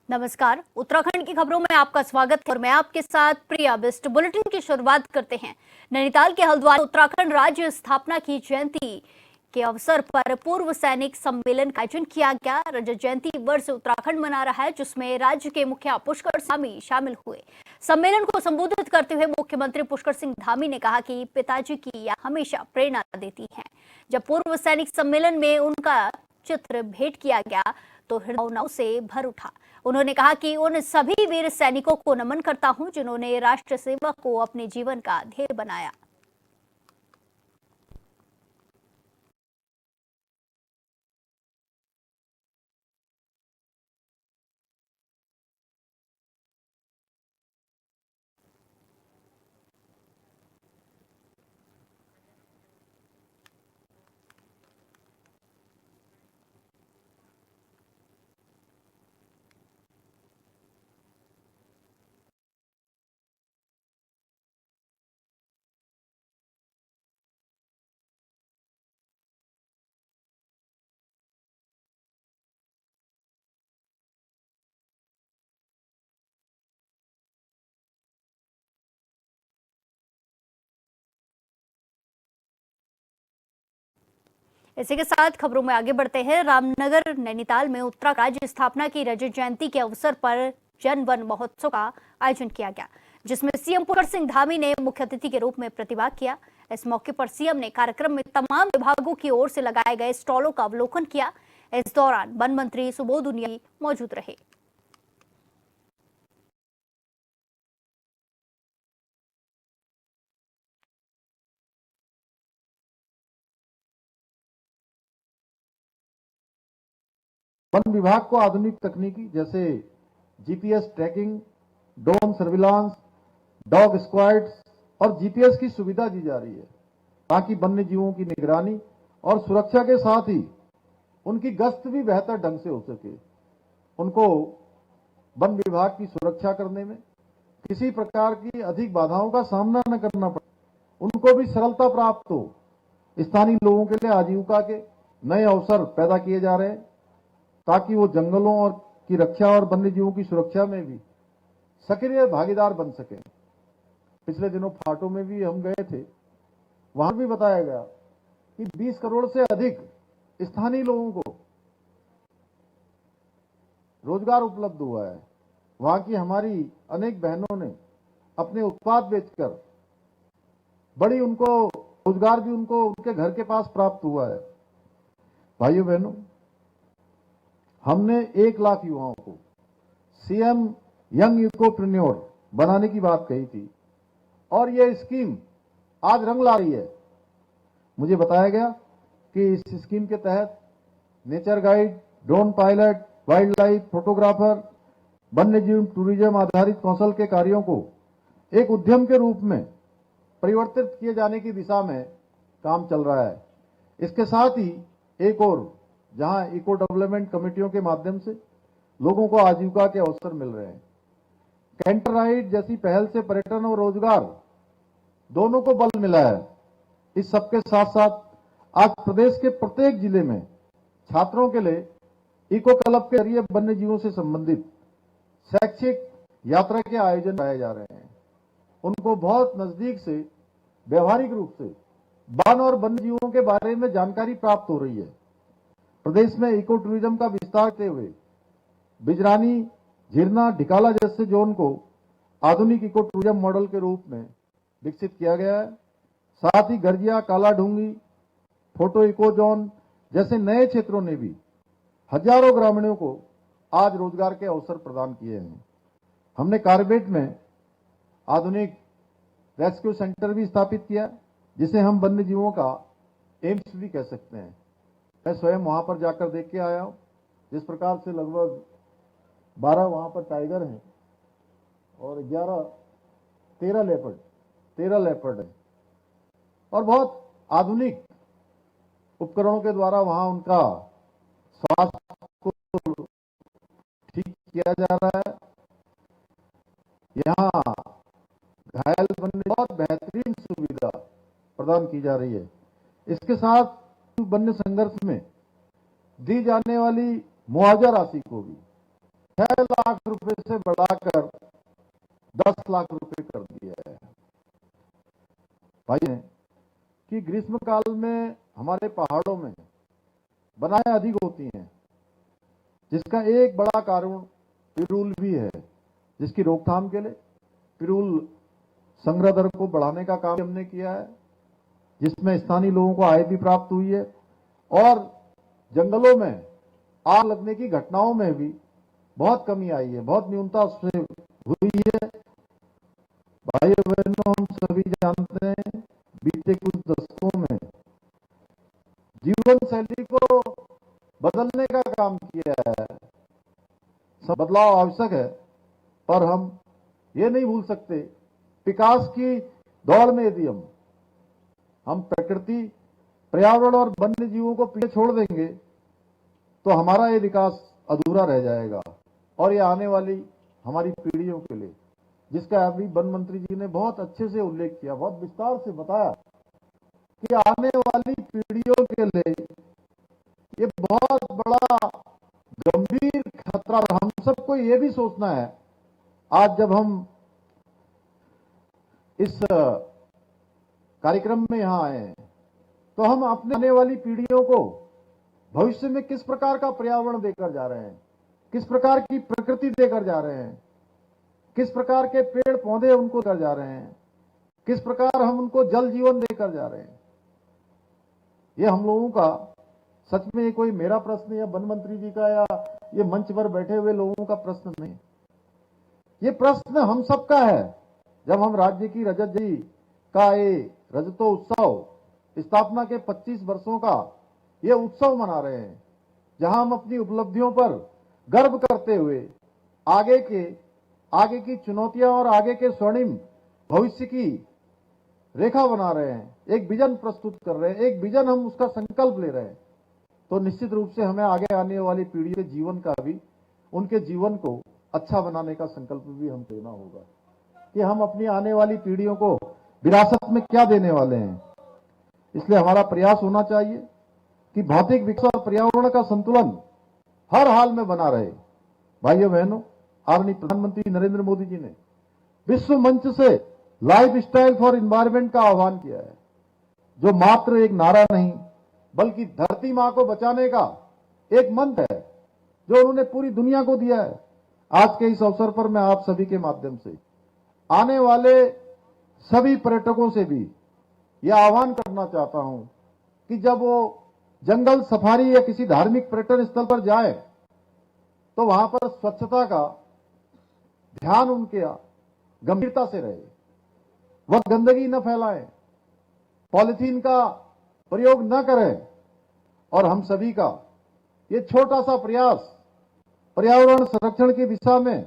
नमस्कार। उत्तराखंड की खबरों में आपका स्वागत है और मैं आपके साथ प्रिया बिस्ट। बुलेटिन की शुरुआत करते हैं। नैनीताल के हल्द्वानी उत्तराखंड राज्य स्थापना की जयंती के अवसर पर पूर्व सैनिक सम्मेलन का आयोजन किया गया। रजत जयंती वर्ष उत्तराखंड मना रहा है, जिसमें राज्य के मुखिया पुष्कर धामी शामिल हुए। सम्मेलन को संबोधित करते हुए मुख्यमंत्री पुष्कर सिंह धामी ने कहा कि पिताजी की याद हमेशा प्रेरणा देती है। जब पूर्व सैनिक सम्मेलन में उनका चित्र भेंट किया गया तो हृदय भावनाओं से भर उठा। उन्होंने कहा कि उन सभी वीर सैनिकों को नमन करता हूं जिन्होंने राष्ट्र सेवा को अपने जीवन का ध्येय बनाया। इसी के साथ खबरों में आगे बढ़ते हैं। रामनगर नैनीताल में उत्तराखंड राज्य स्थापना की रजत जयंती के अवसर पर जन वन महोत्सव का आयोजन किया गया, जिसमें सीएम पुष्कर सिंह धामी ने मुख्य अतिथि के रूप में प्रतिभाग किया। इस मौके पर सीएम ने कार्यक्रम में तमाम विभागों की ओर से लगाए गए स्टॉलों का अवलोकन किया। इस दौरान वन मंत्री सुबोध उनियाल मौजूद रहे। वन विभाग को आधुनिक तकनीकी जैसे GPS tracking, drone surveillance, dog squads और जीपीएस की सुविधा दी जा रही है, ताकि वन्य जीवों की निगरानी और सुरक्षा के साथ ही उनकी गश्त भी बेहतर ढंग से हो सके। उनको वन विभाग की सुरक्षा करने में किसी प्रकार की अधिक बाधाओं का सामना न करना पड़े, उनको भी सरलता प्राप्त हो। स्थानीय लोगों के लिए आजीविका के नए अवसर पैदा किए जा रहे हैं, ताकि वो जंगलों और की रक्षा और वन्य जीवों की सुरक्षा में भी सक्रिय भागीदार बन सके। पिछले दिनों फाटो में भी हम गए थे, वहां भी बताया गया कि 20 करोड़ से अधिक स्थानीय लोगों को रोजगार उपलब्ध हुआ है। वहां की हमारी अनेक बहनों ने अपने उत्पाद बेचकर बड़ी उनको रोजगार भी उनको उनके घर के पास प्राप्त हुआ है। भाइयों बहनों, हमने 1 लाख युवाओं को सीएम यंग इकोप्रेन्योर बनाने की बात कही थी और यह स्कीम आज रंग ला रही है। मुझे बताया गया कि इस स्कीम के तहत nature guide, drone pilot, wild life photographer, वन्य जीव टूरिज्म आधारित कौशल के कार्यों को एक उद्यम के रूप में परिवर्तित किए जाने की दिशा में काम चल रहा है। इसके साथ ही एक और जहां इको डेवलपमेंट कमेटियों के माध्यम से लोगों को आजीविका के अवसर मिल रहे हैं। कैंटर राइड जैसी पहल से पर्यटन और रोजगार दोनों को बल मिला है। इस सबके साथ साथ आज प्रदेश के प्रत्येक जिले में छात्रों के लिए इको क्लब के जरिए वन्य जीवों से संबंधित शैक्षिक यात्रा के आयोजन कराए जा रहे हैं। उनको बहुत नजदीक से व्यवहारिक रूप से वन और वन्य जीवों के बारे में जानकारी प्राप्त हो रही है। प्रदेश में इको टूरिज्म का विस्तार करते हुए बिजरानी, झिरना, ढिकाला जैसे जोन को आधुनिक इको टूरिज्म मॉडल के रूप में विकसित किया गया है। साथ ही गर्जिया, काला ढूंगी, फोटो इको जोन जैसे नए क्षेत्रों ने भी हजारों ग्रामीणों को आज रोजगार के अवसर प्रदान किए हैं। हमने कार्बेट में आधुनिक रेस्क्यू सेंटर भी स्थापित किया, जिसे हम वन्य जीवों का एम्स भी कह सकते हैं। मैं स्वयं वहां पर जाकर देख के आया हूं। जिस प्रकार से लगभग 12 वहां पर टाइगर हैं और 13 लेपर्ड हैं और बहुत आधुनिक उपकरणों के द्वारा वहां उनका स्वास्थ्य को ठीक किया जा रहा है। यहाँ घायल वन्य बहुत बेहतरीन सुविधा प्रदान की जा रही है। इसके साथ वन्य संघर्ष में दी जाने वाली मुआवजा राशि को भी 6 लाख रुपए से बढ़ाकर 10 लाख रुपए कर दिया है। भाई कि ग्रीष्म काल में हमारे पहाड़ों में बनाएं अधिक होती हैं, जिसका एक बड़ा कारण पिरूल भी है, जिसकी रोकथाम के लिए पिरूल संग्रह दर को बढ़ाने का काम हमने किया है, जिसमें स्थानीय लोगों को आय भी प्राप्त हुई है और जंगलों में आग लगने की घटनाओं में भी बहुत कमी आई है, बहुत न्यूनता उससे हुई है। भाइयों बहनों, हम सभी जानते हैं बीते कुछ दशकों में जीवन शैली को बदलने का काम किया है। सब बदलाव आवश्यक है, पर हम ये नहीं भूल सकते विकास की दौड़ में यदि हम प्रकृति, पर्यावरण और वन्य जीवों को पीछे छोड़ देंगे तो हमारा ये विकास अधूरा रह जाएगा और ये आने वाली हमारी पीढ़ियों के लिए, जिसका अभी वन मंत्री जी ने बहुत अच्छे से उल्लेख किया, बहुत विस्तार से बताया कि आने वाली पीढ़ियों के लिए ये बहुत बड़ा गंभीर खतरा। हम सबको ये भी सोचना है, आज जब हम इस कार्यक्रम में यहां आए हैं तो हम अपने आने वाली पीढ़ियों को भविष्य में किस प्रकार का पर्यावरण देकर जा रहे हैं, किस प्रकार की प्रकृति देकर जा रहे हैं, किस प्रकार के पेड़ पौधे उनको देकर जा रहे हैं, किस प्रकार हम उनको जल जीवन देकर जा रहे हैं। ये हम लोगों का सच में कोई मेरा प्रश्न या वन मंत्री जी का या ये मंच पर बैठे हुए लोगों का प्रश्न नहीं, ये प्रश्न हम सबका है। जब हम राज्य की रजत जयंती का ये रजतोत्सव स्थापना के 25 वर्षों का ये उत्सव मना रहे हैं, जहां हम अपनी उपलब्धियों पर गर्व करते हुए आगे की चुनौतियां और आगे के स्वर्णिम भविष्य की रेखा बना रहे हैं, एक विजन प्रस्तुत कर रहे हैं, एक विजन हम उसका संकल्प ले रहे हैं, तो निश्चित रूप से हमें आगे आने वाली पीढ़ी के जीवन का भी, उनके जीवन को अच्छा बनाने का संकल्प भी हम लेना होगा कि हम अपनी आने वाली पीढ़ियों को विरासत में क्या देने वाले हैं। इसलिए हमारा प्रयास होना चाहिए कि भौतिक विकास और पर्यावरण का संतुलन हर हाल में बना रहे। भाइयों बहनों, आदरणीय प्रधानमंत्री नरेंद्र मोदी जी ने विश्व मंच से लाइफ स्टाइल फॉर एनवायरमेंट का आह्वान किया है, जो मात्र एक नारा नहीं बल्कि धरती मां को बचाने का एक मंत्र है, जो उन्होंने पूरी दुनिया को दिया है। आज के इस अवसर पर मैं आप सभी के माध्यम से आने वाले सभी पर्यटकों से भी यह आह्वान करना चाहता हूं कि जब वो जंगल सफारी या किसी धार्मिक पर्यटन स्थल पर जाए तो वहां पर स्वच्छता का ध्यान उनके गंभीरता से रहे, वह गंदगी न फैलाएं, पॉलिथीन का प्रयोग न करें और हम सभी का ये छोटा सा प्रयास पर्यावरण संरक्षण की दिशा में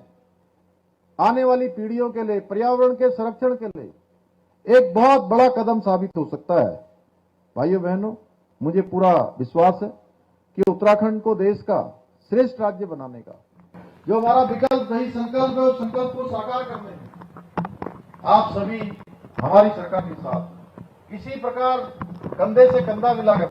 आने वाली पीढ़ियों के लिए, पर्यावरण के संरक्षण के लिए एक बहुत बड़ा कदम साबित हो सकता है। भाइयों बहनों, मुझे पूरा विश्वास है कि उत्तराखंड को देश का श्रेष्ठ राज्य बनाने का जो हमारा विकल्प नहीं संकल्प है, उस संकल्प को साकार करने में आप सभी हमारी सरकार के साथ इसी प्रकार कंधे से कंधा मिलाकर।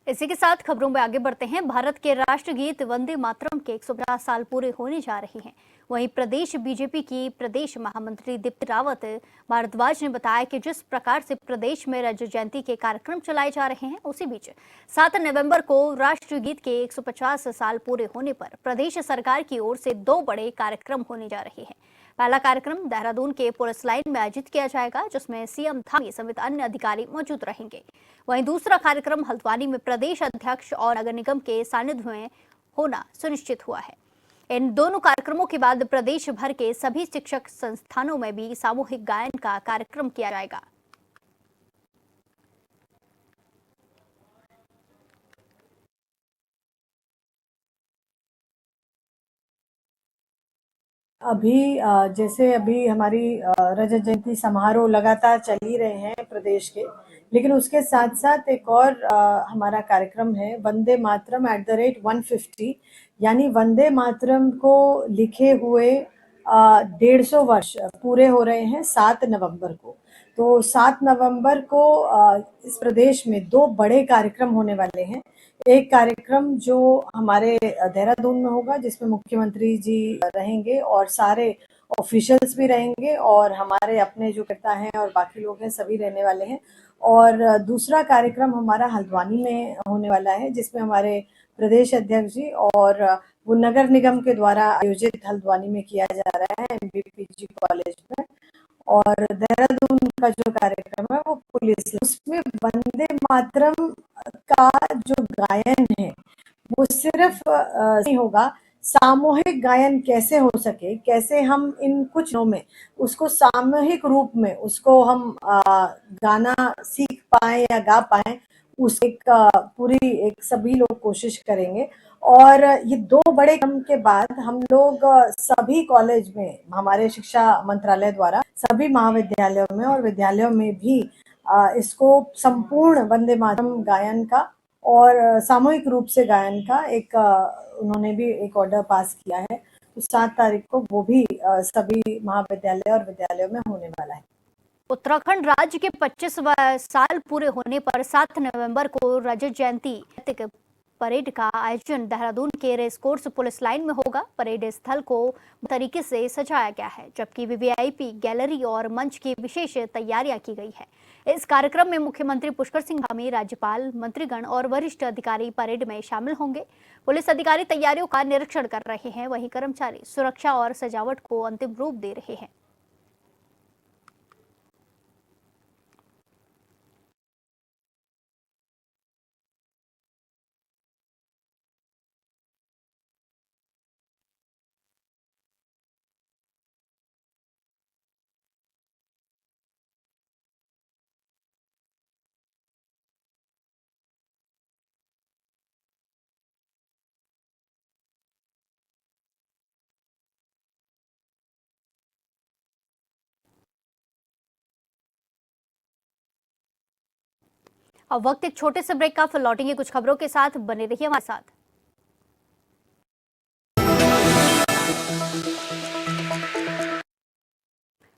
इसी के साथ खबरों में आगे बढ़ते हैं। भारत के राष्ट्रगीत वंदे मातरम के 150 साल पूरे होने जा रहे हैं। वहीं प्रदेश बीजेपी की प्रदेश महामंत्री दीप्ति रावत भारद्वाज ने बताया कि जिस प्रकार से प्रदेश में रजत जयंती के कार्यक्रम चलाए जा रहे हैं, उसी बीच 7 नवंबर को राष्ट्रगीत के 150 साल पूरे होने पर प्रदेश सरकार की ओर से 2 बड़े कार्यक्रम होने जा रहे हैं। पहला कार्यक्रम देहरादून के पुलिस लाइन में आयोजित किया जाएगा, जिसमें सीएम धामी समेत अन्य अधिकारी मौजूद रहेंगे। वहीं दूसरा कार्यक्रम हल्द्वानी में प्रदेश अध्यक्ष और नगर निगम के सानिध्य में होना सुनिश्चित हुआ है। इन दोनों कार्यक्रमों के बाद प्रदेश भर के सभी शिक्षक संस्थानों में भी सामूहिक गायन का कार्यक्रम किया जाएगा। जैसे अभी हमारी रजत जयंती समारोह लगातार चल ही रहे हैं प्रदेश के, लेकिन उसके साथ साथ एक और हमारा कार्यक्रम है वंदे मातरम @150, यानी वंदे मातरम को लिखे हुए 150 वर्ष पूरे हो रहे हैं 7 नवंबर को। तो 7 नवंबर को इस प्रदेश में 2 बड़े कार्यक्रम होने वाले हैं। एक कार्यक्रम जो हमारे देहरादून में होगा, जिसमें मुख्यमंत्री जी रहेंगे और सारे ऑफिशियल्स भी रहेंगे और हमारे अपने जो नेता हैं और बाकी लोग हैं सभी रहने वाले हैं। और दूसरा कार्यक्रम हमारा हल्द्वानी में होने वाला है, जिसमें हमारे प्रदेश अध्यक्ष जी और वो नगर निगम के द्वारा आयोजित हल्द्वानी में किया जा रहा है एमबीपीजी कॉलेज में। और देहरादून का जो कार्यक्रम है वो पुलिस, उसमें वंदे मातरम का जो गायन है वो सिर्फ नहीं होगा, सामूहिक गायन कैसे हो सके, कैसे हम इन कुछ दिनों में उसको सामूहिक रूप में उसको हम गाना सीख पाए या गा पाए, उस एक पूरी एक सभी लोग कोशिश करेंगे। और ये 2 बड़े क्रम के बाद हम लोग सभी कॉलेज में, हमारे शिक्षा मंत्रालय द्वारा सभी महाविद्यालयों में और विद्यालयों में भी इसको संपूर्ण वंदे मातरम गायन का और सामूहिक रूप से गायन का एक उन्होंने भी एक ऑर्डर पास किया है। तो 7 तारीख को वो भी सभी महाविद्यालय और विद्यालयों में होने वाला है। उत्तराखंड राज्य के 25 साल पूरे होने पर 7 नवंबर को रजत जयंती परेड का आयोजन देहरादून के रेस कोर्स पुलिस लाइन में होगा। परेड स्थल को तरीके से सजाया गया है, जबकि वीवीआईपी गैलरी और मंच की विशेष तैयारियां की गई है। इस कार्यक्रम में मुख्यमंत्री पुष्कर सिंह धामी, राज्यपाल, मंत्रीगण और वरिष्ठ अधिकारी परेड में शामिल होंगे। पुलिस अधिकारी तैयारियों का निरीक्षण कर रहे हैं, वहीं कर्मचारी सुरक्षा और सजावट को अंतिम रूप दे रहे हैं। अब वक्त एक छोटे से ब्रेक का, फिर लौटेंगे कुछ खबरों के साथ। बने रहिए हमारे साथ।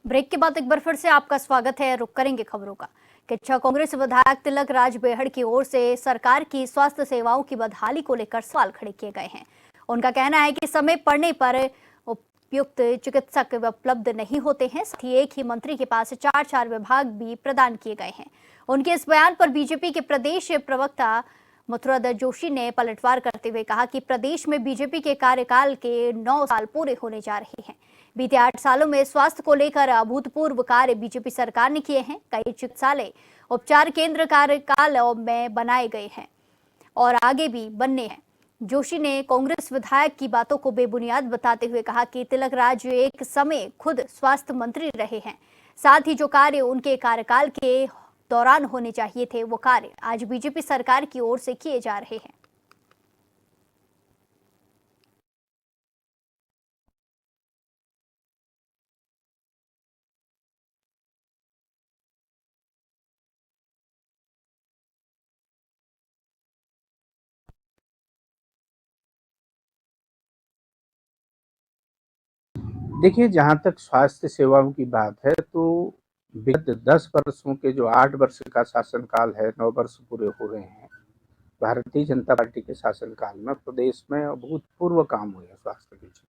ब्रेक के बाद एक बार फिर से आपका स्वागत है। रुक करेंगे खबरों का। किच्छा कांग्रेस विधायक तिलक राज बेहड़ की ओर से सरकार की स्वास्थ्य सेवाओं की बदहाली को लेकर सवाल खड़े किए गए हैं। उनका कहना है कि समय पड़ने पर उपयुक्त चिकित्सक उपलब्ध नहीं होते हैं। साथ ही एक ही मंत्री के पास 4 विभाग भी प्रदान किए गए हैं। उनके इस बयान पर बीजेपी के प्रदेश प्रवक्ता मथुरादत्त जोशी ने पलटवार करते हुए कहा कि प्रदेश में बीजेपी के कार्यकाल के 9 साल पूरे होने जा रहे हैं। बीते 8 सालों में स्वास्थ्य को लेकर अभूतपूर्व कार्य बीजेपी सरकार ने किए हैं। कई चिकित्सालय, उपचार केंद्र कार्यकाल में बनाए गए हैं और आगे भी बनने हैं। जोशी ने कांग्रेस विधायक की बातों को बेबुनियाद बताते हुए कहा कि तिलक राज एक समय खुद स्वास्थ्य मंत्री रहे हैं। साथ ही जो कार्य उनके कार्यकाल के दौरान होने चाहिए थे, वो कार्य आज बीजेपी सरकार की ओर से किए जा रहे हैं। देखिए, जहाँ तक स्वास्थ्य सेवाओं की बात है तो विगत 10 वर्षों के जो 8 वर्ष का शासनकाल है, 9 वर्ष पूरे हो रहे हैं भारतीय जनता पार्टी के शासनकाल में, प्रदेश में अभूतपूर्व काम हुए हैं स्वास्थ्य के क्षेत्र।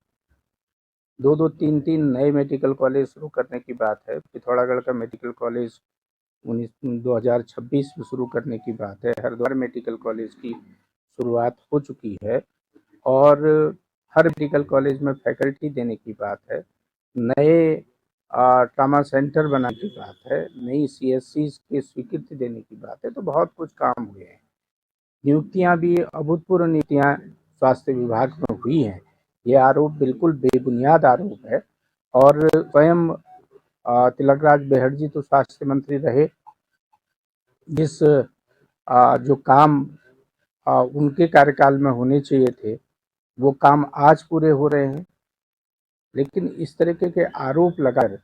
2-2, 3-3 नए मेडिकल कॉलेज शुरू करने की बात है। पिथौरागढ़ का मेडिकल कॉलेज 2026 में शुरू करने की बात है। हरिद्वार मेडिकल कॉलेज की शुरुआत हो चुकी है और हर मेडिकल कॉलेज में फैकल्टी देने की बात है। नए ट्रामा सेंटर बनाने की बात है। नई CSC की स्वीकृति देने की बात है। तो बहुत कुछ काम हुए हैं। नियुक्तियां भी अभूतपूर्व नियुक्तियां स्वास्थ्य विभाग में हुई हैं। ये आरोप बिल्कुल बेबुनियाद आरोप है और स्वयं तिलक राज बेहड़ जी तो स्वास्थ्य मंत्री रहे। जिस जो काम उनके कार्यकाल में होने चाहिए थे वो काम आज पूरे हो रहे हैं। लेकिन इस तरीके के आरोप लगाकर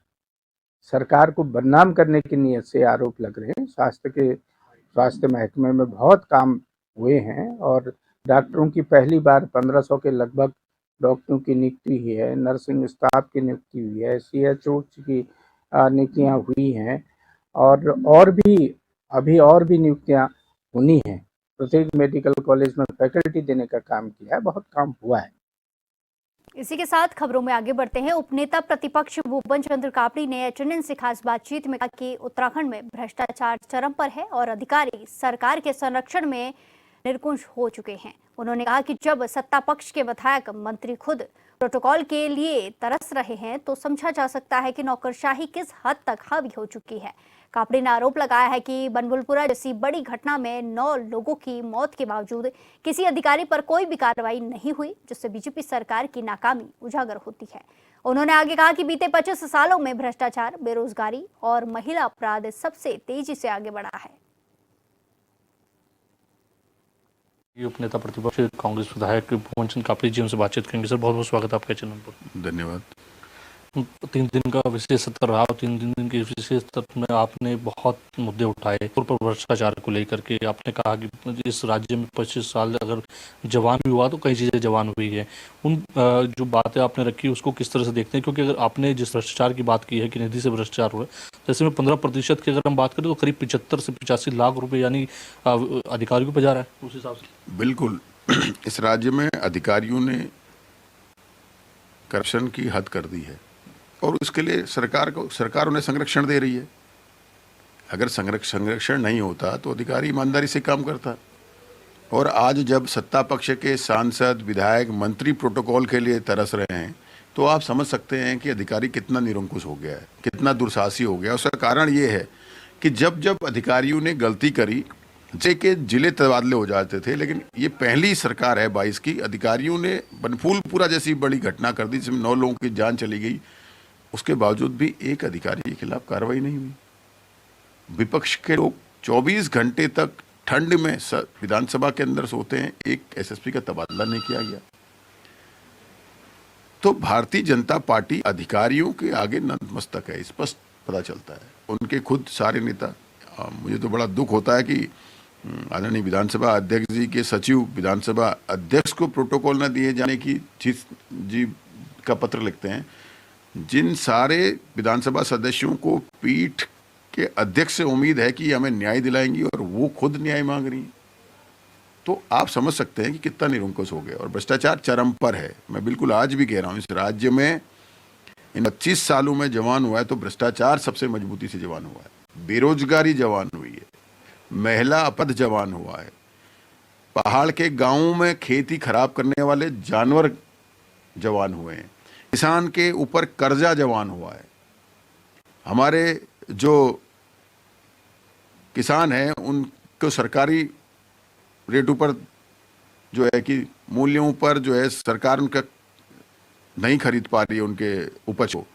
सरकार को बदनाम करने की नियत से आरोप लग रहे हैं। स्वास्थ्य महकमे में बहुत काम हुए हैं और डॉक्टरों की पहली बार 1500 के लगभग डॉक्टरों की नियुक्ति हुई है। नर्सिंग स्टाफ की नियुक्ति हुई है। CHO की नियुक्तियाँ हुई हैं और भी अभी और भी नियुक्तियां होनी हैं। प्रत्येक मेडिकल कॉलेज में फैकल्टी देने का काम किया है, बहुत काम हुआ है। इसी के साथ खबरों में आगे बढ़ते हैं। उपनेता प्रतिपक्ष भूपन चंद्र कापड़ी ने एचएनएन से खास बातचीत में कहा कि उत्तराखंड में भ्रष्टाचार चरम पर है और अधिकारी सरकार के संरक्षण में निरंकुश हो चुके हैं। उन्होंने कहा कि जब सत्ता पक्ष के विधायक मंत्री खुद प्रोटोकॉल के लिए तरस रहे हैं तो समझा जा सकता है कि नौकरशाही किस हद तक हावी हो चुकी है। कापड़ी ने आरोप लगाया है कि बनबुलपुरा जैसी बड़ी घटना में 9 लोगों की मौत के बावजूद किसी अधिकारी पर कोई भी कार्रवाई नहीं हुई, जिससे बीजेपी सरकार की नाकामी उजागर होती है। उन्होंने आगे कहा कि बीते 25 सालों में भ्रष्टाचार, बेरोजगारी और महिला अपराध सबसे तेजी से आगे बढ़ा है। उपनेता प्रतिपक्ष कांग्रेस विधायक भूपन चंद्र कापड़ी जी उनसे बातचीत करेंगे। सर, बहुत बहुत स्वागत है आपके चैनल पर। धन्यवाद। 3 दिन का विशेष सत्र रहा और 3 दिन के विशेष सत्र में आपने बहुत मुद्दे उठाए और भ्रष्टाचार को लेकर के आपने कहा कि इस राज्य में 25 साल अगर जवान भी हुआ तो कई चीज़ें जवान हुई है। उन जो बातें आपने रखी उसको किस तरह से देखते हैं, क्योंकि अगर आपने जिस भ्रष्टाचार की बात की है कि निधि से भ्रष्टाचार हुआ है, जैसे में 15% की अगर हम बात करें तो करीब 75 से 85 लाख रुपए यानी अधिकारियों पर जा रहा है। उस हिसाब से बिल्कुल इस राज्य में अधिकारियों ने करप्शन की हद कर दी है और उसके लिए सरकार उन्हें संरक्षण दे रही है। अगर संरक्षण नहीं होता तो अधिकारी ईमानदारी से काम करता। और आज जब सत्ता पक्ष के सांसद, विधायक, मंत्री प्रोटोकॉल के लिए तरस रहे हैं तो आप समझ सकते हैं कि अधिकारी कितना निरंकुश हो गया है, कितना दुस्साहसी हो गया। उसका कारण ये है कि जब जब अधिकारियों ने गलती करी के जिले तबादले हो जाते थे, लेकिन ये पहली सरकार है 22 की, अधिकारियों ने बनफूलपुरा जैसी बड़ी घटना कर दी जिसमें 9 लोगों की जान चली गई। उसके बावजूद भी एक अधिकारी के खिलाफ कार्रवाई नहीं हुई। विपक्ष के लोग 24 घंटे तक ठंड में विधानसभा के अंदर सोते हैं, एक एसएसपी का तबादला नहीं किया गया। तो भारतीय जनता पार्टी अधिकारियों के आगे नतमस्तक है, स्पष्ट पता चलता है। उनके खुद सारे नेता, मुझे तो बड़ा दुख होता है कि आदरणीय विधानसभा अध्यक्ष जी के सचिव विधानसभा अध्यक्ष को प्रोटोकॉल न दिए जाने की जी का पत्र लिखते हैं। जिन सारे विधानसभा सदस्यों को पीठ के अध्यक्ष से उम्मीद है कि हमें न्याय दिलाएंगी और वो खुद न्याय मांग रही हैं, तो आप समझ सकते हैं कि कितना निरंकुश हो गया। और भ्रष्टाचार चरम पर है। मैं बिल्कुल आज भी कह रहा हूं, इस राज्य में इन 25 सालों में जवान हुआ है तो भ्रष्टाचार सबसे मजबूती से जवान हुआ है, बेरोजगारी जवान हुई है, महिला अपराध जवान हुआ है, पहाड़ के गांवों में खेती खराब करने वाले जानवर जवान हुए हैं, किसान के ऊपर कर्जा जवान हुआ है। हमारे जो किसान हैं उनको सरकारी रेटों पर जो है कि मूल्यों पर जो है सरकार उनका नहीं खरीद पा रही है उनके उपज को।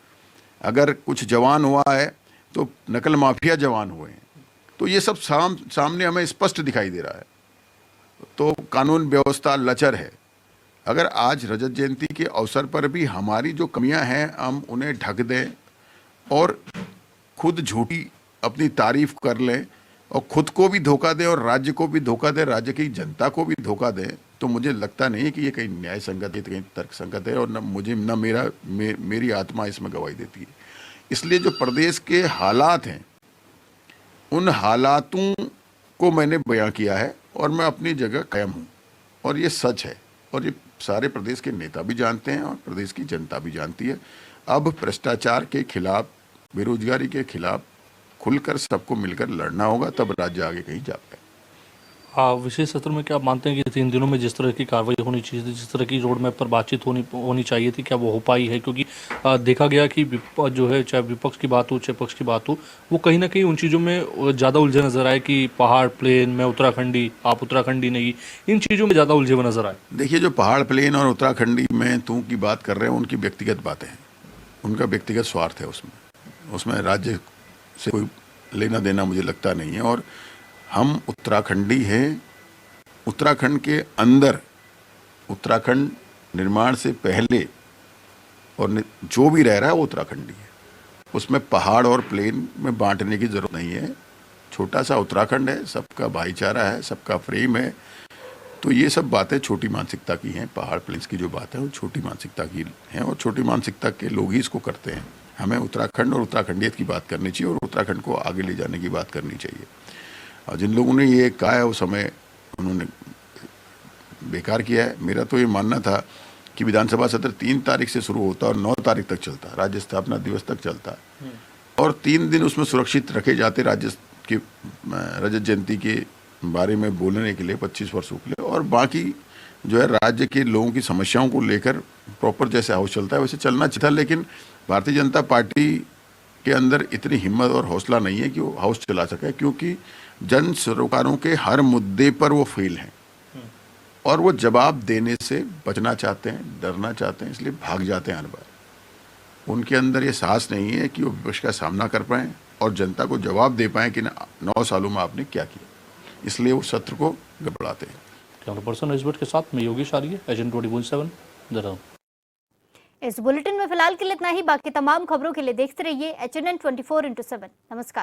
अगर कुछ जवान हुआ है तो नकल माफिया जवान हुए हैं। तो ये सब सामने हमें स्पष्ट दिखाई दे रहा है। तो कानून व्यवस्था लचर है। अगर आज रजत जयंती के अवसर पर भी हमारी जो कमियां हैं हम उन्हें ढक दें और खुद झूठी अपनी तारीफ कर लें और खुद को भी धोखा दें और राज्य को भी धोखा दें, राज्य की जनता को भी धोखा दें, तो मुझे लगता नहीं है कि ये कहीं न्याय संगत है, कहीं तर्क संगत है। और न मेरी आत्मा इसमें गवाही देती है। इसलिए जो प्रदेश के हालात हैं उन हालातों को मैंने बयां किया है और मैं अपनी जगह कायम हूं और ये सच है और ये सारे प्रदेश के नेता भी जानते हैं और प्रदेश की जनता भी जानती है। अब भ्रष्टाचार के खिलाफ, बेरोजगारी के खिलाफ खुलकर सबको मिलकर लड़ना होगा, तब राज्य आगे कहीं जा पाए। विशेष सत्र में क्या आप मानते हैं कि 3 दिनों में जिस तरह की कार्रवाई होनी चाहिए थी, जिस तरह की रोड मैप पर बातचीत होनी चाहिए थी, क्या वो हो पाई है? क्योंकि देखा गया कि जो है चाहे विपक्ष की बात हो चाहे पक्ष की बात हो, वो कहीं ना कहीं उन चीज़ों में ज़्यादा उलझे नजर आए कि पहाड़ प्लेन में उत्तराखंडी, आप उत्तराखंडी नहीं, इन चीज़ों में ज़्यादा उलझे हुए नजर आए। देखिए, जो पहाड़ प्लेन और उत्तराखंडी में तू की बात कर रहे हैं उनकी व्यक्तिगत बातें हैं, उनका व्यक्तिगत स्वार्थ है उसमें राज्य से कोई लेना देना मुझे लगता नहीं है। और हम उत्तराखंडी हैं। उत्तराखंड के अंदर, उत्तराखंड निर्माण से पहले और जो भी रह रहा है वो उत्तराखंडी है। उसमें पहाड़ और प्लेन में बांटने की जरूरत नहीं है। छोटा सा उत्तराखंड है, सबका भाईचारा है, सबका प्रेम है। तो ये सब बातें छोटी मानसिकता की हैं। पहाड़ प्लेन्स की जो बात है वो छोटी मानसिकता की हैं और छोटी मानसिकता के लोग ही इसको करते हैं। हमें उत्तराखंड और उत्तराखंडियत की बात करनी चाहिए और उत्तराखंड को आगे ले जाने की बात करनी चाहिए। और जिन लोगों ने ये कहा है वो समय उन्होंने बेकार किया है। मेरा तो ये मानना था कि विधानसभा सत्र 3 तारीख से शुरू होता और 9 तारीख तक चलता, राज्य स्थापना दिवस तक चलता, और 3 दिन उसमें सुरक्षित रखे जाते राज्य की रजत जयंती के बारे में बोलने के लिए 25 वर्षों के लिए, और बाकी जो है राज्य के लोगों की समस्याओं को लेकर प्रॉपर जैसे हाउस चलता है वैसे चलना चाहिए था। लेकिन भारतीय जनता पार्टी के अंदर इतनी हिम्मत और हौसला नहीं है कि वो हाउस चला सके, क्योंकि जन सरोकारों के हर मुद्दे पर वो फेल हैं और वो जवाब देने से बचना चाहते हैं, डरना चाहते हैं, इसलिए भाग जाते हैं हर बार। उनके अंदर ये साहस नहीं है कि वो विपक्ष का सामना कर पाएं और जनता को जवाब दे पाएं कि 9 सालों में आपने क्या किया, इसलिए वो सत्र को गड़बड़ाते हैं। कैमरा पर्सन एसबीटी के साथ में योगेश आर्य, एजेंट 24/7 देहरादून। इस बुलेटिन में फिलहाल के लिए इतना ही। बाकी तमाम खबरों के लिए देखते रहिए HNN 24/7। नमस्कार।